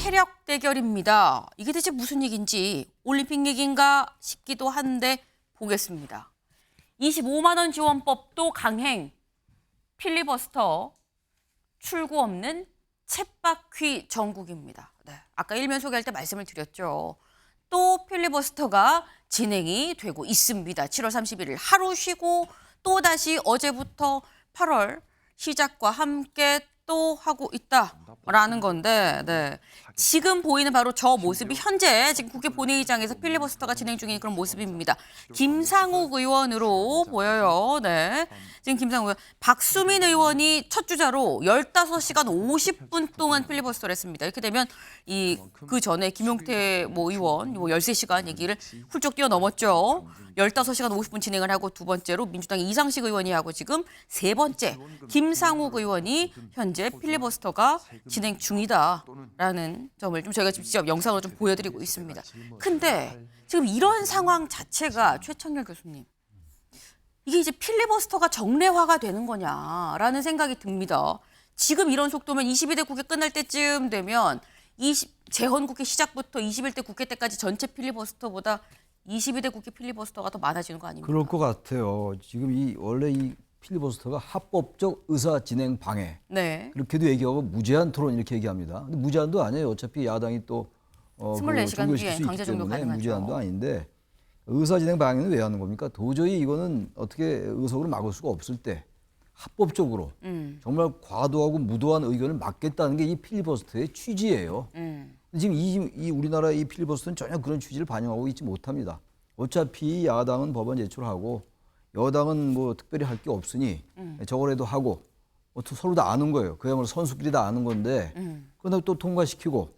체력 대결입니다. 이게 대체 무슨 얘기인지 올림픽 얘기인가 싶기도 한데 보겠습니다. 25만 원 지원법도 강행, 필리버스터, 출구 없는 쳇바퀴 정국입니다. 네, 아까 일면 소개할 때 말씀을 드렸죠. 또 필리버스터가 진행이 되고 있습니다. 7월 31일 하루 쉬고 또다시 어제부터 8월 시작과 함께 또 하고 있다라는 건데, 네. 지금 보이는 바로 저 모습이 현재 지금 국회 본회의장에서 필리버스터가 진행 중인 그런 모습입니다. 김상욱 의원으로 보여요. 네. 지금 김상욱 의원, 박수민 의원이 첫 주자로 15시간 50분 동안 필리버스터를 했습니다. 이렇게 되면 그 전에 김용태 의원 13시간 얘기를 훌쩍 뛰어넘었죠. 15시간 50분 진행을 하고 두 번째로 민주당의 이상식 의원이 하고 지금 세 번째 김상욱 의원이 현재 필리버스터가 진행 중이다라는 점을 좀 저희가 직접 영상으로 좀 보여드리고 있습니다. 근데 지금 이런 상황 자체가 최청열 교수님, 이게 이제 필리버스터가 정례화가 되는 거냐라는 생각이 듭니다. 지금 이런 속도면 22대 국회 끝날 때쯤 되면 재헌국회 시작부터 21대 국회 때까지 전체 필리버스터보다 22대 국회 필리버스터가 더 많아지는 거 아닙니까? 그럴 것 같아요. 지금 원래 이 필리버스터가 합법적 의사 진행 방해. 네. 그렇게도 얘기하고 무제한 토론 이렇게 얘기합니다. 근데 무제한도 아니에요. 어차피 야당이 또 24시간 뒤에 강제 종료 가능하죠. 무제한도 아닌데 의사 진행 방해는 왜 하는 겁니까? 도저히 이거는 어떻게 의석으로 막을 수가 없을 때 합법적으로 정말 과도하고 무도한 의견을 막겠다는 게 이 필리버스터의 취지예요. 지금 이 우리나라 이 필리버스터는 전혀 그런 취지를 반영하고 있지 못합니다. 어차피 야당은 법안 제출하고 여당은 뭐 특별히 할 게 없으니 저거라도 하고 서로 다 아는 거예요. 그야말로 선수끼리 다 아는 건데 그러다 또 통과시키고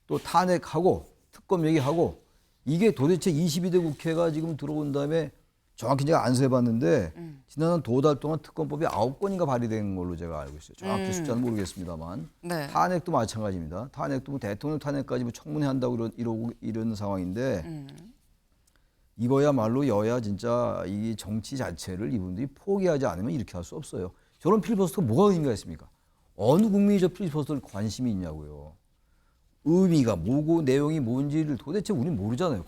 또 탄핵하고 특검 얘기하고 이게 도대체 22대 국회가 지금 들어온 다음에 정확히 제가 안수해봤는데 지난 두 달 동안 특검법이 9건인가 발의된 걸로 제가 알고 있어요. 정확히 숫자는 모르겠습니다만 네. 탄핵도 마찬가지입니다. 탄핵도 뭐 대통령 탄핵까지 뭐 청문회 한다고 이런 상황인데 이거야말로 여야 진짜 이 정치 자체를 이분들이 포기하지 않으면 이렇게 할 수 없어요. 저런 필리버스터가 뭐가 의미가 있습니까? 어느 국민이 저 필리버스터에 관심이 있냐고요. 의미가 뭐고 내용이 뭔지를 도대체 우리는 모르잖아요.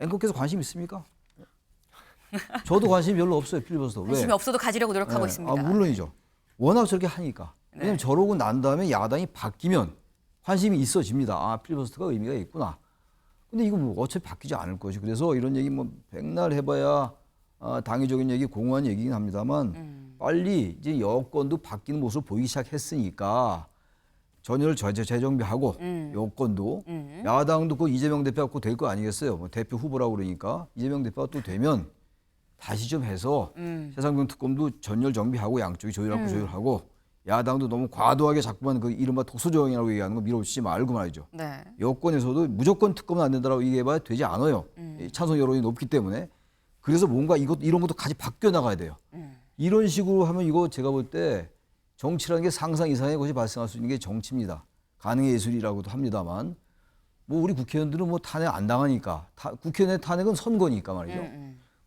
앵커께서 관심 있습니까? 저도 관심이 별로 없어요. 필리버스터. 왜? 관심이 없어도 가지려고 노력하고 네. 있습니다. 물론이죠. 워낙 저렇게 하니까. 네. 왜냐면 저러고 난 다음에 야당이 바뀌면 관심이 있어집니다. 필리버스터가 의미가 있구나. 근데 이거 뭐 어차피 바뀌지 않을 것이. 그래서 이런 얘기 뭐 백날 해봐야 당위적인 얘기, 공허한 얘기긴 합니다만 빨리 이제 여권도 바뀌는 모습을 보이기 시작했으니까 전열을 재정비하고 여권도 야당도 그 이재명 대표가 꼭 될 거 아니겠어요. 뭐 대표 후보라고 그러니까 이재명 대표가 또 되면 다시 좀 해서 세상경 특검도 전열 정비하고 양쪽이 조율하고 조율하고 야당도 너무 과도하게 자꾸만 그 이른바 독소조항이라고 얘기하는 거 밀어붙이지 말고 말이죠. 네. 여권에서도 무조건 특검은 안 된다라고 얘기해봐야 되지 않아요. 찬성 여론이 높기 때문에. 그래서 뭔가 이런 것도 같이 바뀌어 나가야 돼요. 이런 식으로 하면 이거 제가 볼 때 정치라는 게 상상 이상의 것이 발생할 수 있는 게 정치입니다. 가능의 예술이라고도 합니다만 뭐 우리 국회의원들은 뭐 탄핵 안 당하니까 국회의원의 탄핵은 선거니까 말이죠.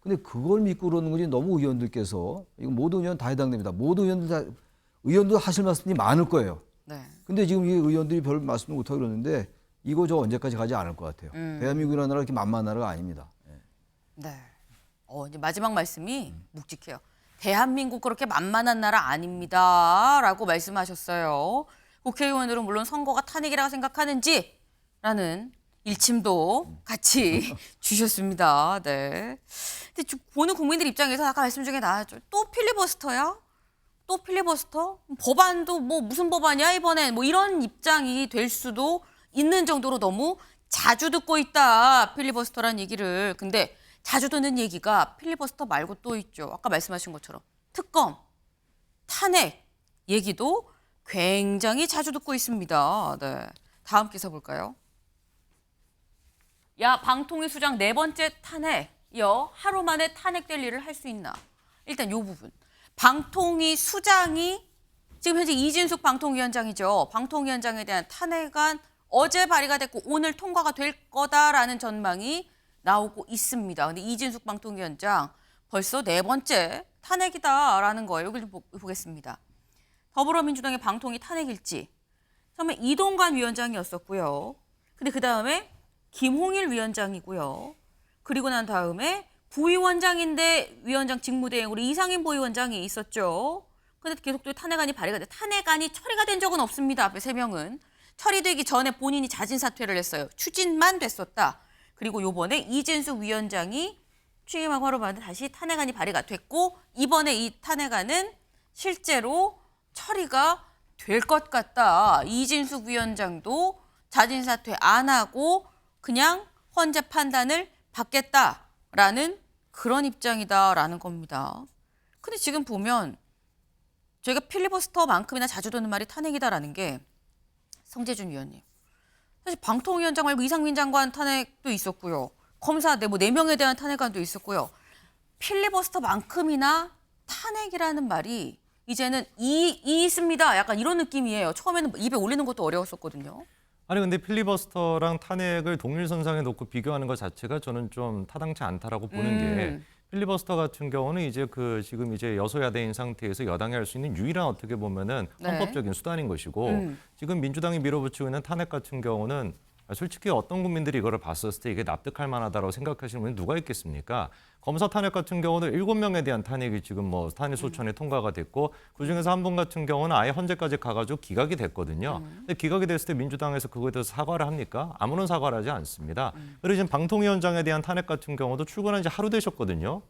근데 그걸 믿고 그러는 거지 너무 의원들께서 이거 모든 의원 다 해당됩니다. 모든 의원들 하실 말씀이 많을 거예요. 네. 근데 지금 이 의원들이 별 말씀도 못하고 그러는데 이거 저 언제까지 가지 않을 것 같아요. 대한민국이라는 나라가 이렇게 만만한 나라가 아닙니다. 네. 이제 마지막 말씀이 묵직해요. 대한민국 그렇게 만만한 나라 아닙니다라고 말씀하셨어요. 국회의원들은 물론 선거가 탄핵이라고 생각하는지라는 일침도 같이 주셨습니다. 네. 근데 보는 국민들 입장에서 아까 말씀 중에 나왔죠. 또 필리버스터야? 또 필리버스터? 법안도 뭐 무슨 법안이야 이번엔? 뭐 이런 입장이 될 수도 있는 정도로 너무 자주 듣고 있다. 필리버스터란 얘기를. 근데 자주 듣는 얘기가 필리버스터 말고 또 있죠. 아까 말씀하신 것처럼 특검, 탄핵 얘기도 굉장히 자주 듣고 있습니다. 네. 다음 기사 볼까요? 야, 방통위 수장 네 번째 탄핵이요. 하루 만에 탄핵될 일을 할 수 있나? 일단 이 부분. 방통위 수장이 지금 현재 이진숙 방통위원장이죠. 방통위원장에 대한 탄핵안 어제 발의가 됐고 오늘 통과가 될 거다라는 전망이 나오고 있습니다. 근데 이진숙 방통위원장 벌써 네 번째 탄핵이다라는 거예요. 여기 좀 보겠습니다. 더불어민주당의 방통위 탄핵일지. 처음에 이동관 위원장이었었고요. 근데 그다음에 김홍일 위원장이고요. 그리고 난 다음에 부위원장인데 위원장 직무대행으로 이상인 부위원장이 있었죠. 근데 계속 또 탄핵안이 발의가 돼. 탄핵안이 처리가 된 적은 없습니다. 앞에 3명은. 처리되기 전에 본인이 자진 사퇴를 했어요. 추진만 됐었다. 그리고 요번에 이진숙 위원장이 취임하고 하루 만에 다시 탄핵안이 발의가 됐고 이번에 이 탄핵안은 실제로 처리가 될 것 같다. 이진숙 위원장도 자진 사퇴 안 하고 그냥 헌재 판단을 받겠다라는 그런 입장이다라는 겁니다. 근데 지금 보면 저희가 필리버스터만큼이나 자주 듣는 말이 탄핵이다라는 게 성재준 위원님. 사실 방통위원장 말고 이상민 장관 탄핵도 있었고요. 검사 뭐 4명에 대한 탄핵안도 있었고요. 필리버스터만큼이나 탄핵이라는 말이 이제는 있습니다. 약간 이런 느낌이에요. 처음에는 입에 올리는 것도 어려웠었거든요. 아니 근데 필리버스터랑 탄핵을 동일선상에 놓고 비교하는 것 자체가 저는 좀 타당치 않다라고 보는 게 필리버스터 같은 경우는 이제 지금 이제 여소야대인 상태에서 여당이 할 수 있는 유일한 어떻게 보면은 헌법적인 수단인 것이고 지금 민주당이 밀어붙이고 있는 탄핵 같은 경우는 솔직히 어떤 국민들이 이거를 봤었을 때 이게 납득할 만하다고 생각하시는 분이 누가 있겠습니까? 검사 탄핵 같은 경우는 7명에 대한 탄핵이 지금 뭐 탄핵 소추안에 통과가 됐고 그중에서 한 분 같은 경우는 아예 헌재까지 가가지고 기각이 됐거든요. 근데 기각이 됐을 때 민주당에서 그거에 대해서 사과를 합니까? 아무런 사과를 하지 않습니다. 그리고 지금 방통위원장에 대한 탄핵 같은 경우도 출근한 지 하루 되셨거든요.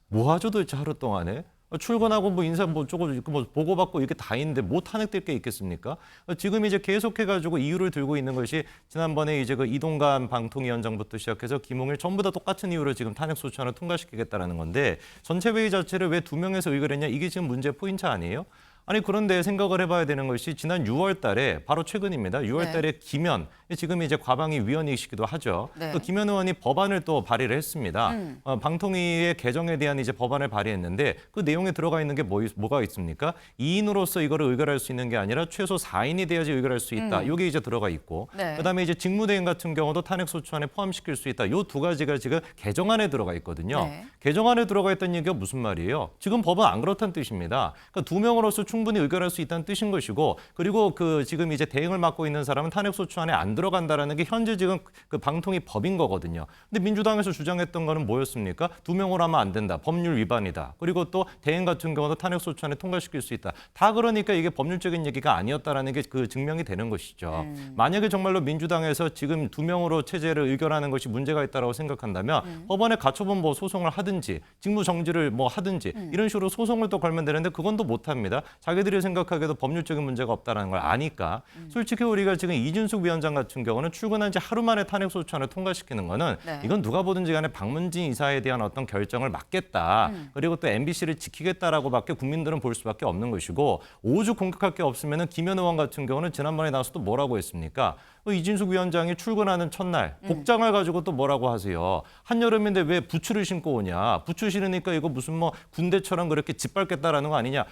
뭐 하죠 도대체 하루 동안에? 출근하고 뭐 인사 뭐 조금 뭐 보고받고 이게 다 있는데 뭐 탄핵될 게 있겠습니까? 지금 이제 계속해가지고 이유를 들고 있는 것이 지난번에 이제 그 이동관 방통위원장부터 시작해서 김홍일 전부 다 똑같은 이유로 지금 탄핵 소추안을 통과시키겠다라는 건데 전체 회의 자체를 왜 2명에서 의결했냐 이게 지금 문제 포인트 아니에요? 아니 그런데 생각을 해봐야 되는 것이 지난 6월 달에 바로 최근입니다. 6월 달에 김현 지금 이제 과방위 위원이시기도 하죠. 네. 또 김현 의원이 법안을 또 발의를 했습니다. 방통위의 개정에 대한 이제 법안을 발의했는데 그 내용에 들어가 있는 게 뭐가 있습니까? 2인으로서 이거를 의결할 수 있는 게 아니라 최소 4인이 돼야지 의결할 수 있다. 이게 이제 들어가 있고 네. 그다음에 이제 직무대행 같은 경우도 탄핵 소추안에 포함시킬 수 있다. 요 두 가지가 지금 개정안에 들어가 있거든요. 네. 개정안에 들어가 있다는 얘기가 무슨 말이에요? 지금 법은 안 그렇다는 뜻입니다. 그러니까 2명으로서 충분히 의결할 수 있다는 뜻인 것이고 그리고 지금 이제 대행을 맡고 있는 사람은 탄핵 소추안에 안 들어간다라는 게 현재 지금 그 방통위 법인 거거든요. 근데 민주당에서 주장했던 거는 뭐였습니까? 2명으로 하면 안 된다. 법률 위반이다. 그리고 또 대행 같은 경우도 탄핵 소추안에 통과시킬 수 있다. 다 그러니까 이게 법률적인 얘기가 아니었다라는 게 증명이 되는 것이죠. 만약에 정말로 민주당에서 지금 2명으로 체제를 의결하는 것이 문제가 있다라고 생각한다면 법원에 가처분 뭐 소송을 하든지 직무 정지를 뭐 하든지 이런 식으로 소송을 또 걸면 되는데 그건 또 못 합니다. 자기들이 생각하기에도 법률적인 문제가 없다는 걸 아니까 솔직히 우리가 지금 이준숙 위원장 같은 경우는 출근한 지 하루 만에 탄핵 소추안을 통과시키는 거는 이건 누가 보든지 간에 박문진 이사에 대한 어떤 결정을 막겠다. 그리고 또 MBC를 지키겠다라고밖에 국민들은 볼 수밖에 없는 것이고 오죽 공격할 게 없으면은 김현 의원 같은 경우는 지난번에 나와서 또 뭐라고 했습니까? 이진숙 위원장이 출근하는 첫날 복장을 가지고 또 뭐라고 하세요. 한여름인데 왜 부츠를 신고 오냐. 부츠 신으니까 이거 무슨 뭐 군대처럼 그렇게 짓밟겠다라는 거 아니냐.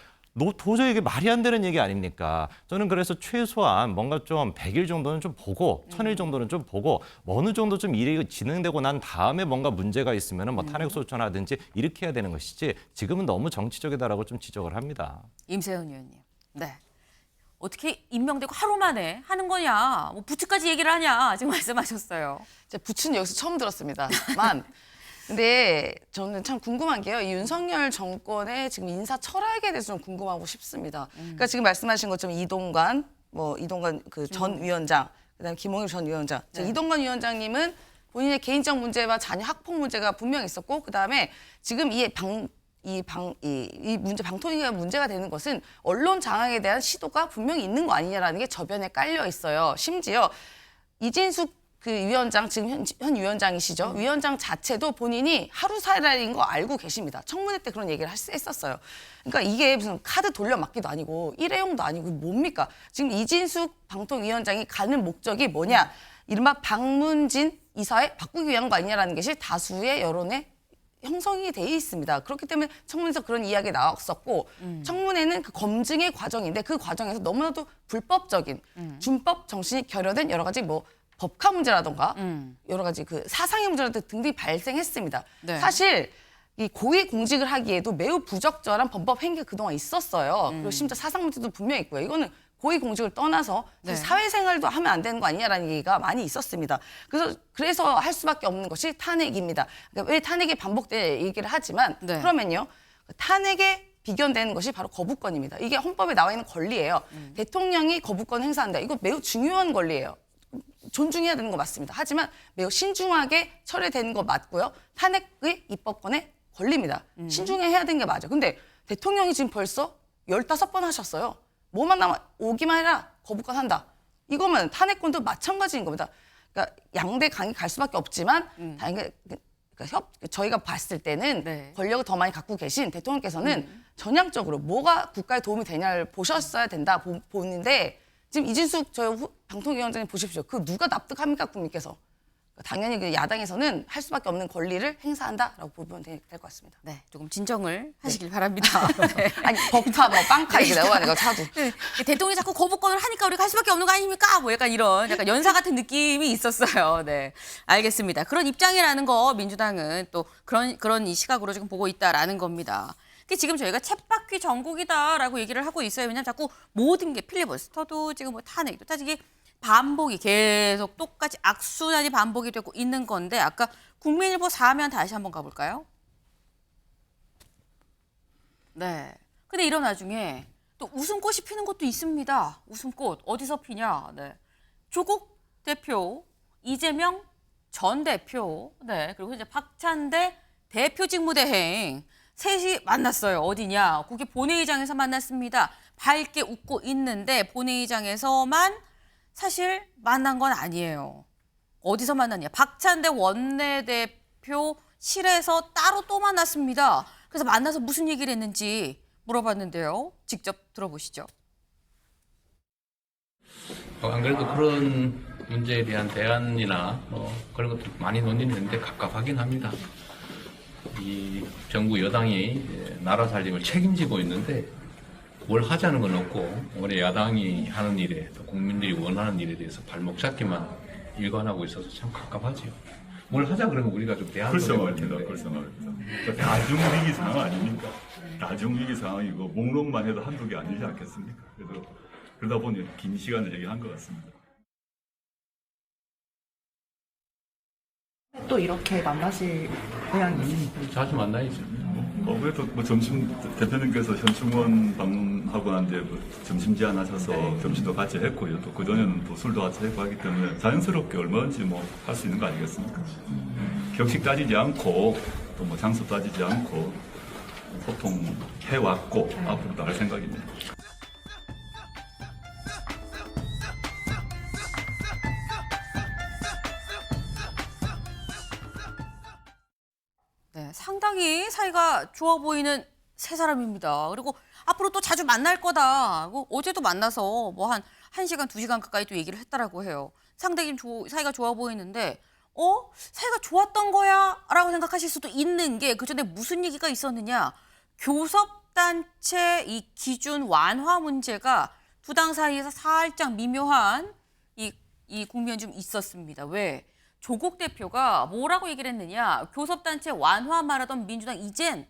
도저히 이게 말이 안 되는 얘기 아닙니까? 저는 그래서 최소한 뭔가 좀 100일 정도는 좀 보고 1000일 정도는 좀 보고 어느 정도 좀 일이 진행되고 난 다음에 뭔가 문제가 있으면 뭐 탄핵 소추안하든지 이렇게 해야 되는 것이지 지금은 너무 정치적이다라고 좀 지적을 합니다. 임세훈 의원님. 네. 어떻게 임명되고 하루 만에 하는 거냐. 뭐 부츠까지 얘기를 하냐. 지금 말씀하셨어요. 제가 부츠는 여기서 처음 들었습니다만 근데 저는 참 궁금한 게요. 이 윤석열 정권의 지금 인사 철학에 대해서 좀 궁금하고 싶습니다. 그러니까 지금 말씀하신 것처럼 이동관 그 전 위원장, 그다음에 김홍일 전 위원장. 네. 이동관 위원장님은 본인의 개인적 문제와 자녀 학폭 문제가 분명히 있었고, 그다음에 지금 이 문제 방통위가 문제가 되는 것은 언론 장악에 대한 시도가 분명히 있는 거 아니냐라는 게 저변에 깔려 있어요. 심지어 이진숙 그 위원장 지금 현 위원장이시죠. 위원장 자체도 본인이 하루 살이인 거 알고 계십니다. 청문회 때 그런 얘기를 했었어요. 그러니까 이게 무슨 카드 돌려막기도 아니고 일회용도 아니고 뭡니까? 지금 이진숙 방통위원장이 가는 목적이 뭐냐? 이른바 박문진 이사회 바꾸기 위한 거 아니냐라는 것이 다수의 여론에 형성이 돼 있습니다. 그렇기 때문에 청문회에서 그런 이야기 나왔었고 청문회는 그 검증의 과정인데 그 과정에서 너무나도 불법적인 준법 정신이 결여된 여러 가지 뭐 법카 문제라던가 여러 가지 그 사상의 문제라든가 등등이 발생했습니다. 네. 사실 이 고위 공직을 하기에도 매우 부적절한 범법 행위가 그동안 있었어요. 그리고 심지어 사상 문제도 분명히 있고요. 이거는 고위공직을 떠나서 네. 사회생활도 하면 안 되는 거 아니냐라는 얘기가 많이 있었습니다. 그래서 할 수밖에 없는 것이 탄핵입니다. 그러니까 왜 탄핵이 반복돼 얘기를 하지만 네. 그러면요. 탄핵에 비견되는 것이 바로 거부권입니다. 이게 헌법에 나와 있는 권리예요. 대통령이 거부권 행사한다. 이거 매우 중요한 권리예요. 존중해야 되는 거 맞습니다. 하지만 매우 신중하게 처리되는 거 맞고요. 탄핵의 입법권의 권리입니다. 신중해야 되는 게 맞아요. 근데 대통령이 지금 벌써 15번 하셨어요. 뭐만 나와 오기만 해라. 거부권 한다. 이거면 탄핵권도 마찬가지인 겁니다. 그러니까 양대 강이 갈 수밖에 없지만 다행히 저희가 봤을 때는 네. 권력을 더 많이 갖고 계신 대통령께서는 전향적으로 뭐가 국가에 도움이 되냐를 보셨어야 된다 보는데 지금 이진숙 방통위원장님 보십시오. 그 누가 납득합니까 국민께서? 당연히 그 야당에서는 할 수밖에 없는 권리를 행사한다라고 보면 될 것 같습니다. 네, 조금 진정을 하시길 바랍니다. 네. 아니 법카 뭐 빵카 이게 나오는 거 차도. 네, 대통령이 자꾸 거부권을 하니까 우리가 할 수밖에 없는 거 아닙니까? 뭐 약간 이런 약간 연사 같은 느낌이 있었어요. 네, 알겠습니다. 그런 입장이라는 거 민주당은 또 그런 이 시각으로 지금 보고 있다라는 겁니다. 지금 저희가 쳇바퀴 정국이다라고 얘기를 하고 있어요. 왜냐하면 자꾸 모든 게 필리버스터도 지금 뭐 탄핵도 따지기 반복이 계속 똑같이 악순환이 반복이 되고 있는 건데 아까 국민일보 4면 다시 한번 가볼까요? 네. 근데 이런 와중에 또 웃음꽃이 피는 것도 있습니다. 웃음꽃 어디서 피냐? 네. 조국 대표, 이재명 전 대표, 네. 그리고 이제 박찬대 대표 직무대행 셋이 만났어요. 어디냐? 국회 본회의장에서 만났습니다. 밝게 웃고 있는데 본회의장에서만 사실 만난 건 아니에요. 어디서 만났냐? 박찬대 원내대표실에서 따로 또 만났습니다. 그래서 만나서 무슨 얘기를 했는지 물어봤는데요. 직접 들어보시죠. 안 그래도 그런 문제에 대한 대안이나 그런 것들 많이 논의는 했는데 갑갑하긴 합니다. 이 정부 여당이 나라 살림을 책임지고 있는데 뭘 하자는 건 없고 올해 야당이 하는 일에 또 국민들이 원하는 일에 대해서 발목 잡기만 일관하고 있어서 참 갑갑하지요. 뭘 하자 그러면 우리가 좀 대안을 글쎄 해볼 말입니다. 텐데. 글쎄 말입니다. 다중위기 상황 아닙니까? 다중위기 상황이고 목록만 해도 한두 개 아니지 않겠습니까? 그러다 보니 긴 시간을 얘기한 것 같습니다. 또 이렇게 만나실 의향이 자주 만나야죠. 그래도 뭐 점심 대표님께서 현충원 방문하고 난 뒤에 점심 제안하셔서 점심도 같이 했고요. 또 그전에는 또 술도 같이 했고 하기 때문에 자연스럽게 얼마든지 뭐 할 수 있는 거 아니겠습니까? 격식 따지지 않고 또 뭐 장소 따지지 않고 소통해왔고 앞으로도 할 생각입니다. 네, 상당히 사이가 좋아 보이는 세 사람입니다. 그리고 앞으로 또 자주 만날 거다. 어제도 만나서 뭐 한 1시간, 2시간 가까이 또 얘기를 했다라고 해요. 상당히 사이가 좋아 보이는데 사이가 좋았던 거야? 라고 생각하실 수도 있는 게 그전에 무슨 얘기가 있었느냐. 교섭단체 이 기준 완화 문제가 두 당 사이에서 살짝 미묘한 이 국면이 좀 있었습니다. 왜? 조국 대표가 뭐라고 얘기를 했느냐. 교섭단체 완화 말하던 민주당 이젠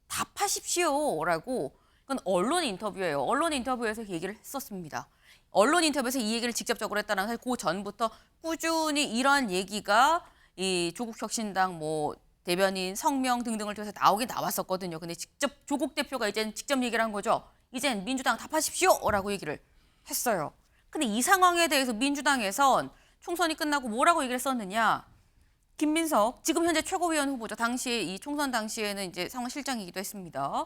답하십시오라고. 그건 언론 인터뷰예요. 언론 인터뷰에서 얘기를 했었습니다. 언론 인터뷰에서 이 얘기를 직접적으로 했다는 사실 그 전부터 꾸준히 이런 얘기가 이 조국혁신당 뭐 대변인 성명 등등을 통해서 나왔었거든요. 근데 직접 조국 대표가 이젠 직접 얘기를 한 거죠. 이젠 민주당 답하십시오라고 얘기를 했어요. 근데 이 상황에 대해서 민주당에선 총선이 끝나고 뭐라고 얘기를 썼느냐. 김민석 지금 현재 최고위원 후보죠. 당시에 이 총선 당시에는 이제 상황실장이기도 했습니다.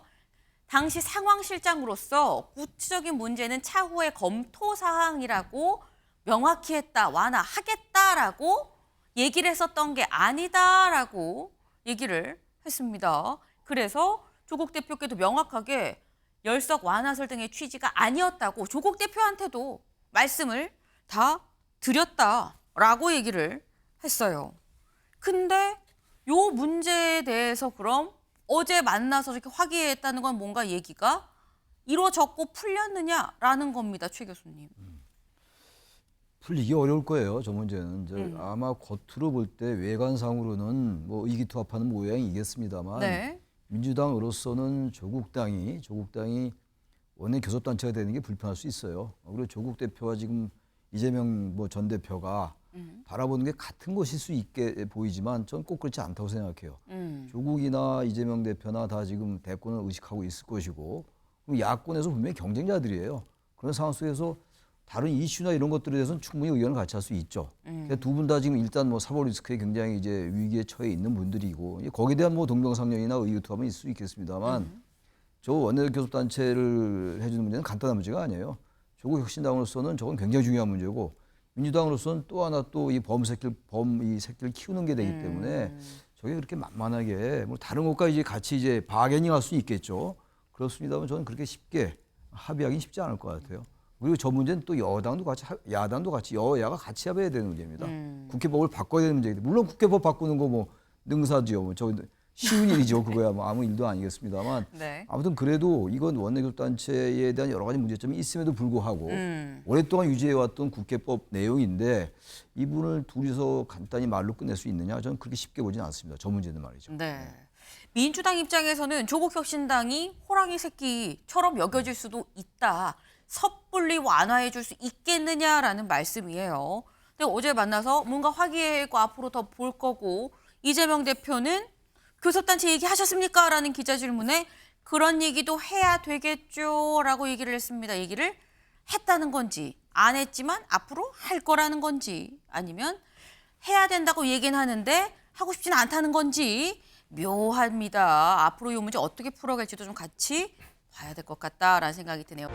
당시 상황실장으로서 구체적인 문제는 차후의 검토 사항이라고 명확히 했다. 완화하겠다라고 얘기를 했었던 게 아니다라고 얘기를 했습니다. 그래서 조국 대표께도 명확하게 열석 완화설 등의 취지가 아니었다고 조국 대표한테도 말씀을 다 드렸다라고 얘기를 했어요. 근데 요 문제에 대해서 그럼 어제 만나서 이렇게 화기애애했다는 건 뭔가 얘기가 이루어졌고 풀렸느냐라는 겁니다. 최 교수님. 풀리기 어려울 거예요. 저 문제는. 이제 아마 겉으로 볼 때 외관상으로는 뭐 의기투합하는 모양이겠습니다만 네. 민주당으로서는 조국당이 원내 교섭단체가 되는 게 불편할 수 있어요. 그리고 조국 대표와 지금 이재명 전 대표가 바라보는 게 같은 것일 수 있게 보이지만 전 꼭 그렇지 않다고 생각해요. 조국이나 이재명 대표나 다 지금 대권을 의식하고 있을 것이고 그럼 야권에서 분명히 경쟁자들이에요. 그런 상황 속에서 다른 이슈나 이런 것들에 대해서는 충분히 의견을 같이 할 수 있죠. 두 분 다 지금 일단 사법 리스크에 굉장히 이제 위기에 처해 있는 분들이고 거기에 대한 동병상련이나 의기투합은 있을 수 있겠습니다만 저 원내교섭단체를 해주는 문제는 간단한 문제가 아니에요. 조국 혁신당으로서는 저건 굉장히 중요한 문제고 민주당으로서는 또 하나 또 이 이 새끼를 키우는 게 되기 때문에 저게 그렇게 만만하게 다른 것과 이제 같이 이제 바게닝할 수 있겠죠. 그렇습니다만 저는 그렇게 쉽게 합의하기는 쉽지 않을 것 같아요. 그리고 저 문제는 또 여당도 같이 야당도 같이 여야가 같이 합의해야 되는 문제입니다. 국회법을 바꿔야 되는 문제이기 때문에 물론 국회법 바꾸는 거 능사지요. 저 쉬운 일이죠. 그거야 아무 일도 아니겠습니다만 네. 아무튼 그래도 이건 원내교섭단체에 대한 여러 가지 문제점이 있음에도 불구하고 오랫동안 유지해왔던 국회법 내용인데 이분을 둘이서 간단히 말로 끝낼 수 있느냐 저는 그렇게 쉽게 보지는 않습니다. 저 문제는 말이죠. 네. 민주당 입장에서는 조국 혁신당이 호랑이 새끼처럼 여겨질 수도 있다. 섣불리 완화해 줄 수 있겠느냐라는 말씀이에요. 근데 어제 만나서 뭔가 화기애애고 앞으로 더 볼 거고 이재명 대표는 교섭단체 얘기하셨습니까? 라는 기자 질문에 그런 얘기도 해야 되겠죠 라고 얘기를 했습니다. 얘기를 했다는 건지 안 했지만 앞으로 할 거라는 건지 아니면 해야 된다고 얘기는 하는데 하고 싶지는 않다는 건지 묘합니다. 앞으로 이 문제 어떻게 풀어갈지도 좀 같이 봐야 될 것 같다라는 생각이 드네요.